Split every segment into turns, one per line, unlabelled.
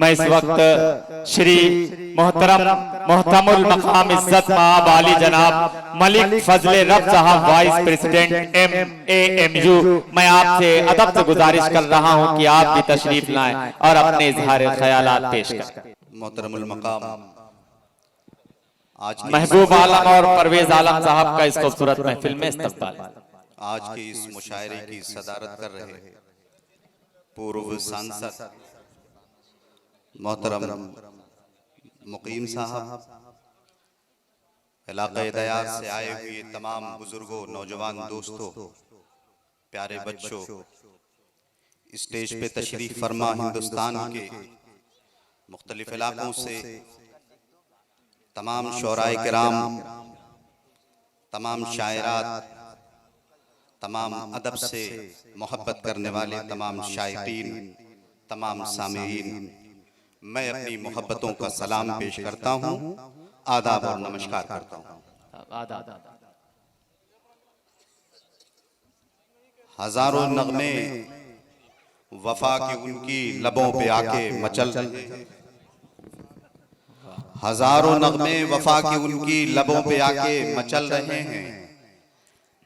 मैं इस वक्त श्री मोहतरमुल मकाम इज्जत माब आली जनाब मलिक फजले रब साहब वाइस प्रेसिडेंट MAMU, मैं आपसे अदब से गुजारिश कर रहा हूं कि आप भी तशरीफ लाएं और अपने इजहार ख्यालात पेश करें।
मोहतरमुल मकाम आज
महबूब आलम और परवेज आलम साहब का इस खूबसूरत महफिल में इस्तकबाल।
आज के इस मुशायरे की सदारत कर रहे पूर्व सांसद मोहतरम मुकीम साहब, इलाक़े दयात से आए हुए तमाम बुजुर्गों, नौजवान दोस्तों, प्यारे बच्चों, स्टेज पे तशरीफ फरमा हिंदुस्तान के मुख्तलिफ इलाकों से तमाम शोराए किराम, तमाम शायरात, तमाम अदब से मोहब्बत करने वाले तमाम शायकीन, तमाम सामीईन, मैं अपनी मोहब्बतों का सलाम पेश करता हूँ, आदाब और नमस्कार करता हूँ। हजारों नगमे वफा की उनकी लबों पे आके मचल रहे हैं, हजारों नगमे वफा की उनकी लबों पे आके मचल रहे हैं,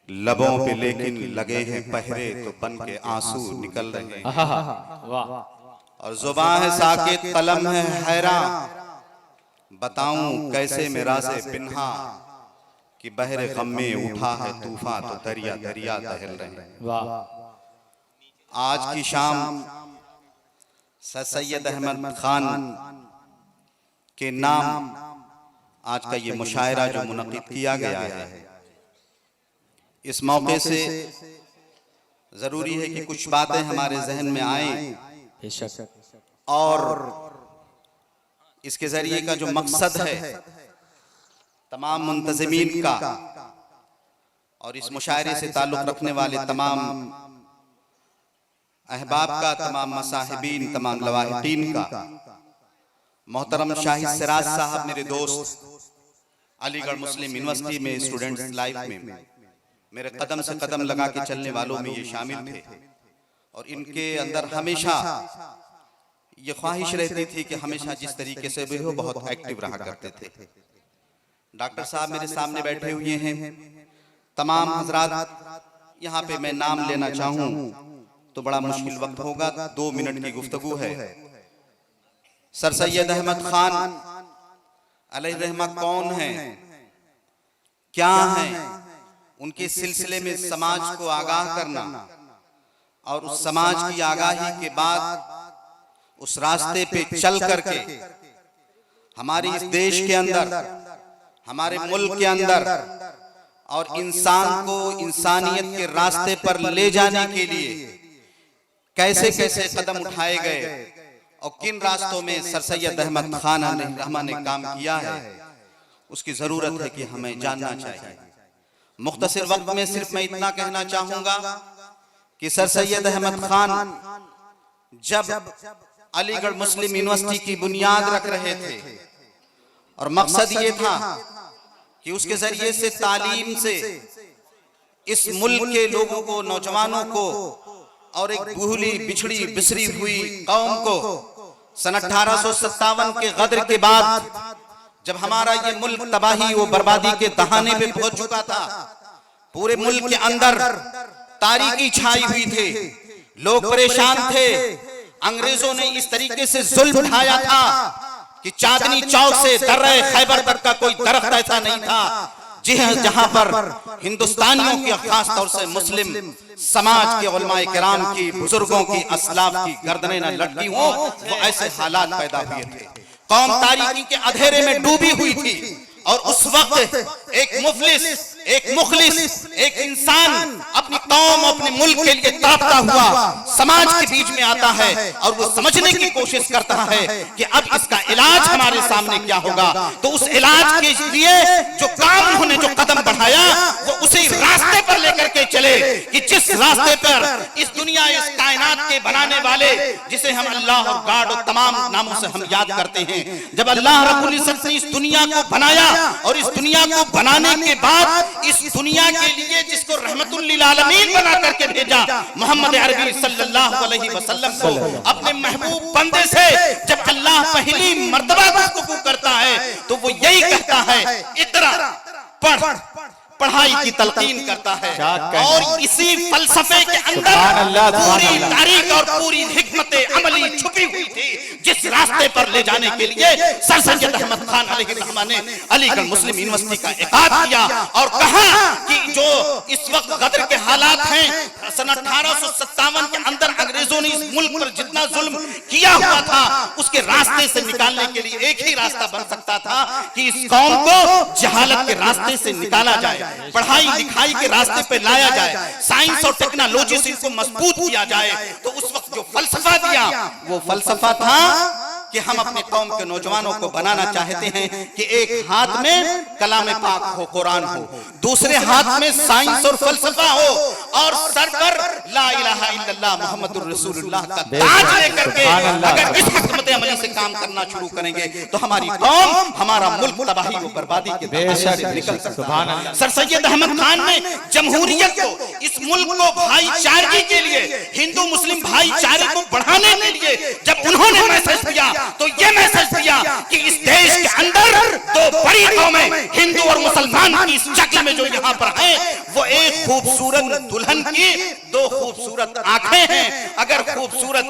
लबों पे लेकिन लगे हैं पहरे तो बन के आंसू निकल रहे हैं। और जुबान है साकित, कलम है हैरान, बताऊं कैसे मेरा से पिन्हा कि बहरे गम में उठा है तूफान तो दरिया दरिया दहल रहे हैं। आज की शाम सर सैयद अहमद खान के नाम आज का ये मुशायरा जो मुनक़िद किया गया है, इस मौके से जरूरी है कि कुछ बातें हमारे जहन में आए और इसके जरिए का जो मकसद है तमाम मुंतज़िमीन का और इस मुशायरे से ताल्लुक़ रखने वाले तमाम अहबाब का, तमाम मसाहिबीन, तमाम लवाहिकीन का। मोहतरम शाहिद सिराज साहब मेरे दोस्त, अलीगढ़ मुस्लिम यूनिवर्सिटी में स्टूडेंट्स लाइफ में मेरे कदम से कदम लगा के चलने वालों में ये शामिल थे और इनके अंदर हमेशा ये ख्वाहिश रहती थी कि हमेशा जिस तरीके से भी हो बहुत एक्टिव रहा करते थे। डॉक्टर साहब मेरे सामने बैठे हुए हैं, तमाम हजरात, यहाँ पे मैं नाम लेना चाहूँ तो बड़ा मुश्किल वक्त होगा, 2 मिनट की गुफ्तगू है। सर सैयद अहमद खान अलैहि रहमत कौन है, क्या है, उनके सिलसिले में समाज को आगाह करना और उस समाज की आगाही के बाद उस रास्ते पे चल करके हमारे इस देश के अंदर, हमारे मुल्क के अंदर और इंसान को इंसानियत के रास्ते पर ले जाने के लिए कैसे कैसे कदम उठाए गए और किन रास्तों में सर सैयद अहमद खान ने काम किया है, उसकी जरूरत है कि हमें जानना चाहिए। मुख्तसर वक्त में सिर्फ मैं इतना कहना चाहूंगा कि सर सैयद अहमद खान जब अलीगढ़ मुस्लिम यूनिवर्सिटी की बुनियाद रख रहे थे और मकसद ये था कि उसके जरिए से तालीम से इस मुल्क के लोगों को, नौजवानों को और एक भूली बिछड़ी बिसरी हुई कौम को सन 1857 के गदर के बाद जब हमारा ये मुल्क तबाही व बर्बादी के दहाने पे पहुंच चुका था, पूरे मुल्क के अंदर तारीकी छाई हुई थी, लोग परेशान थे। अंग्रेजों ने इस तरीके से जुल्म उठाया था कि चांदनी चौक से दर्रे खैबर तक का कोई दरख्त ऐसा नहीं था जहां पर हिंदुस्तानियों की, खास तौर से मुस्लिम समाज के उलमाए किराम की, बुजुर्गों की, असलाफ की गर्दनें न लटकी हो। वो ऐसे हालात पैदा हुए थे, कौम तारीकी के अंधेरे में डूबी हुई थी और उस वक्त एक मुफलिस, एक मुखलिस, एक इंसान अपनी कौम, अपने मुल्क के लिए तड़पता हुआ समाज के बीच में आता है और वो समझने की कोशिश करता है कि अब इसका इलाज हमारे सामने क्या होगा। तो उस इलाज के लिए जो काम उन्होंने जो कदम बढ़ाया वो उसी रास्ते पर लेकर के चले कि जिस रास्ते पर इस दुनिया, इस कायनात के बनाने वाले, जिसे हम अल्लाह और गॉड और तमाम नामों से हम याद करते हैं, जब अल्लाह रब्बुल इज्जत ने इस दुनिया को बनाया और इस दुनिया को बनाने के बाद इस दुनिया के लिए जिसको रहमतुल लिल आलमीन बना करके भेजा, मोहम्मद अरबी सल्लल्लाहु अलैहि वसल्लम को, अपने महबूब बंदे से जब अल्लाह पहली मर्तबा गुफ्तगू करता है तो वो यही कहता है, इकरा, पढ़, पढ़ाई की तलकीन करता है। और इसी फलसफे के अंदर पूरी तारीख और पूरी हिकमत अमली छुपी हुई थी, जिस रास्ते पर ले जाने के लिए सर सैयद अहमद खान अलैहिर्रहमा ने अलीगढ़ मुस्लिम यूनिवर्सिटी का इक़ाद किया और कहा कि जो इस वक्त गदर के हालात हैं, सन 1857 के अंदर अंग्रेजों ने इस मुल्क पर जितना जुल्म किया हुआ था, उसके रास्ते से निकालने के लिए एक ही रास्ता बन सकता था कि इस कौम को जहालत के रास्ते से निकाला जाए, पढ़ाई लिखाई के रास्ते पे लाया जाए, साइंस और टेक्नोलॉजी से इसको मजबूत किया जाए। तो उस वक्त जो फलसफा दिया वो फलसफा था कि हम अपने कौम के नौजवानों को बनाना चाहते हैं कि एक हाथ में कलाम पाक हो, कुरान हो, दूसरे हाथ में साइंस और फलसफा हो, और सर पर ला इलाहा इल्लल्लाह मुहम्मदुर रसूलुल्लाह का ताज लेकर के अगर इस हिकमत अमली से काम करना शुरू करेंगे तो हमारी कौम, हमारा मुल्क तबाही और बर्बादी के दरवाजे से निकल सकता है। सर सैयद अहमद खान ने जमहूरियत को, इस मुल्क को भाईचारे के लिए, हिंदू मुस्लिम भाईचारे को बढ़ाने के लिए जब उन्होंने मैसेज दिया तो ये मैसेज दिया कि इस देश के अंदर दो बड़ी कौमें, हिंदू और मुसलमान की इस शक्ल में जो यहाँ पर है, वो एक खूबसूरत दुल्हन की दो खूबसूरत आंखें हैं। अगर खूबसूरत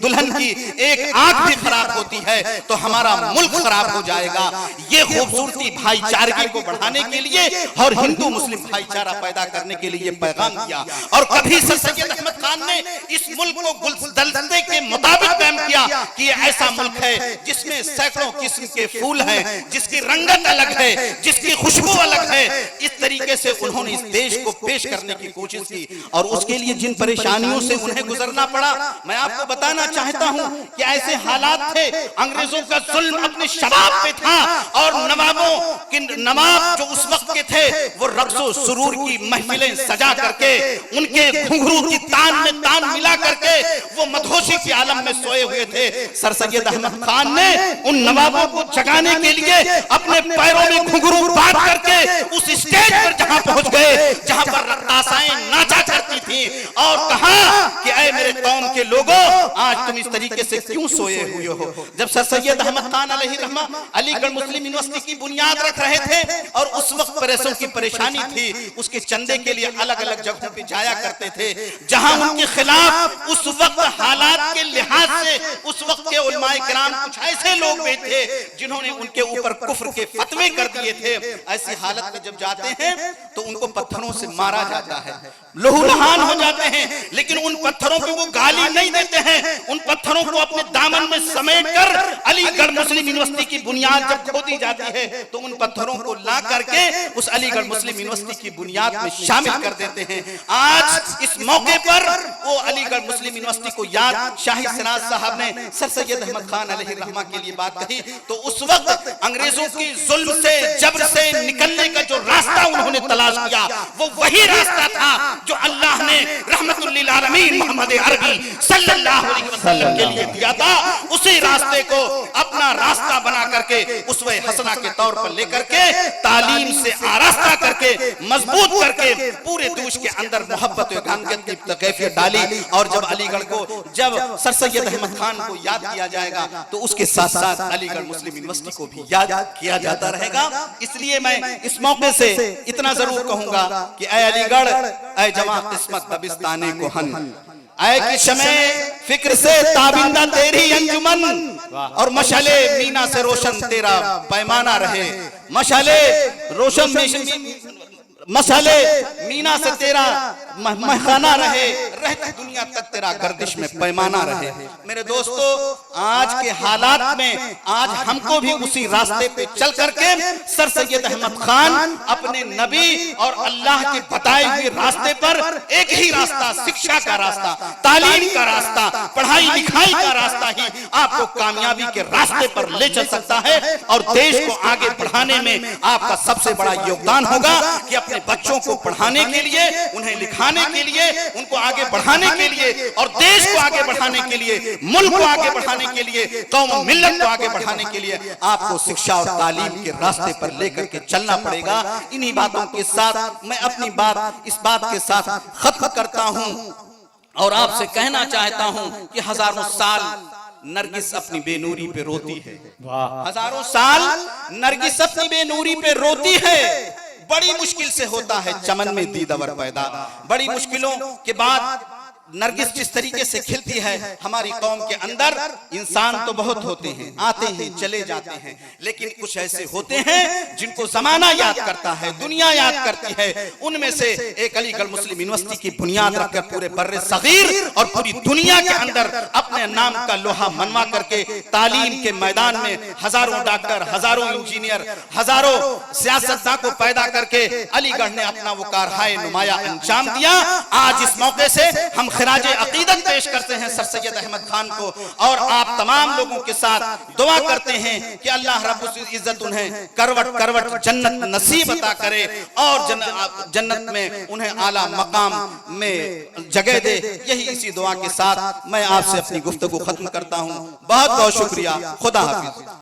दुल्हन की एक आंख भी खराब होती है तो हमारा मुल्क खराब हो जाएगा। ये खूबसूरती भाईचारे को बढ़ाने के लिए और हिंदू मुस्लिम भाईचारा पैदा करने के लिए पैगाम दिया। और कभी सर सैयद अहमद खान ने इस मुल्क को गुलदस्ते के मुताबिक कायम किया कि ऐसा मुल्क है जिसमें सैकड़ों किस्म के फूल हैं, जिसकी रंगत अलग है, जिसकी खुशबू अलग है। इस तरीके से उन्होंने इस देश को पेश करने की कोशिश की और उसके लिए जिन परेशानियों से उन्हें गुजरना पड़ा, मैं आपको बताना चाहता हूं कि ऐसे हालात थे, अंग्रेजों का जुल्म अपने शबाब पे था और नवाब जो उस वक्त के थे वो रक्सो सुरूर की महफिलें सजा करके, उनके घुंघरू की तान में तान मिला करके वो मदहोशी के आलम में सोए हुए थे। सर सैयद अहमद खान ने उन नवाबों को जगाने के लिए अपने पैरों में घुंघरू बांध करके उस स्टेज पर जहां पहुंच गए जहां पर रक्कासाएं नाचा करती थी और कहा कि ऐ मेरे कौम के लोगों, आज तुम इस तरीके से क्यों सोए हुए हो। जब सर सैयद अहमद खान अलैहिर्रहमा अलीगढ़ मुस्लिम यूनिवर्सिटी की बुनियाद रख रहे थे और उस वक्त पैसों की परेशानी थी, उसके चंदे के लिए अलग अलग जगहों पे जाया करते थे जहां उनके खिलाफ उस वक्त हालात के लिहाज से उस वक्त के उलमाए किराम कुछ ऐसे लोग भी थे जिन्होंने उनके ऊपर कुफ्र के फतवे कर दिए थे। ऐसी हालत में जब जाते हैं तो उनको पत्थरों से मारा जाता है, लहूलुहान हो जाते हैं, लेकिन उन पत्थरों पे वो गाली नहीं देते हैं। उन पत्थरों को अपने दामन में समेट कर अलीगढ़ मुस्लिम यूनिवर्सिटी की बुनियाद जब खोदी जाती है तो उन पत्थरों को ला करके उस अलीगढ़ मुस्लिम यूनिवर्सिटी की बुनियाद में शामिल कर देते हैं। आज इस मौके पर वो अलीगढ़ मुस्लिम यूनिवर्सिटी को याद शाहिद सिराज साहब ने सर सैयद अहमद खान अलैहिर्रहमा के लिए बात कही तो उस वक्त अंग्रेजों की जुल्म से, जबर से निकलने का जो रास्ता उन्होंने तलाश किया वो वही रास्ता था जो अल्लाह ने रहमतुल लिल आलमीन मोहम्मद अरबी सल्लल्लाहु अलैहि वसल्लम के लिए दिया था। उसी रास्ते को अपना रास्ता बना करके उसवे हसना के तौर पर लेकर के तालीम से आरास्ता करके मजबूत करके पूरे देश के अंदर मोहब्बत और गांगत की कैफियत डाली। और जब अलीगढ़ को, जब सर सैयद अहमद खान को याद किया जाएगा तो उसके साथ साथ अलीगढ़ मुस्लिम यूनिवर्सिटी को भी याद किया जाता रहेगा। इसलिए मैं इस मौके से इतना जरूर कहूंगा कि ऐ अलीगढ़, ऐ जवां किस्मत दबिस्ताने को हन, ऐ कि शमे फिक्र से ताबिंदा तेरी अंजुमन और मशाले मीना से रोशन तेरा पैमाना रहे। मशाले रोशन मशाले मीना से तेरा महखाना रहे, रहती दुनिया तक तेरा गर्दिश में पैमाना रहे। मेरे दोस्तों, आज के हालात में आज हमको भी उसी रास्ते पे चल करके सर सैयद अहमद खान अपने नबी और अल्लाह के बताए हुए रास्ते पर, एक ही रास्ता, शिक्षा का रास्ता, तालीम का रास्ता, पढ़ाई लिखाई का रास्ता ही आपको कामयाबी के रास्ते पर ले चल सकता है। और देश को आगे बढ़ाने में आपका सबसे बड़ा योगदान होगा कि अपने बच्चों को पढ़ाने के लिए, उन्हें लिखाने के लिए, उनको आगे बढ़ाने के लिए और देश को आगे बढ़ाने के लिए, मुल्क को आगे बढ़ाने के लिए, कौम मिल्लत को आगे बढ़ाने के लिए आपको शिक्षा और तालीम के रास्ते पर लेकर के चलना पड़ेगा। इन्हीं बातों के साथ मैं अपनी बात इस बात के साथ खत्म करता हूं और आपसे कहना चाहता हूं कि हजारों साल नरगिस अपनी बेनूरी पे रोती है। हजारों साल नरगिस अपनी बेनूरी पे रोती है। बड़ी मुश्किल से होता है चमन में दीदावर पैदा। बड़ी मुश्किलों के बाद नरगिस जिस तरीके से खिलती है, हमारी कौम के अंदर इंसान तो बहुत होते हैं, आते हैं चले जाते हैं, लेकिन कुछ ऐसे होते हैं जिनको जमाना याद करता है, दुनिया याद करती है। उनमें से एक अलीगढ़ मुस्लिम यूनिवर्सिटी की बुनियाद रखकर पूरे बर्रे सगीर और पूरी दुनिया के अंदर अपने नाम का लोहा मनवा करके तालीम के मैदान में हजारों डॉक्टर, हजारों इंजीनियर, हजारों सियासतदान को पैदा करके अलीगढ़ ने अपना वो कारहाय नुमाया अंजाम दिया। आज इस मौके से हम खिराज अकीदत पेश करते हैं सर सैयद अहमद खान को और आप तमाम लोगों के साथ दुआ करते हैं कि अल्लाह रब्बुल इज्जत उन्हें करवट करवट जन्नत नसीब अता करे और जन्नत में उन्हें आला मकाम में जगह दे। यही इसी दुआ के साथ मैं आपसे अपनी गुफ्तगू खत्म करता हूं। बहुत बहुत शुक्रिया। खुदा हाफिज।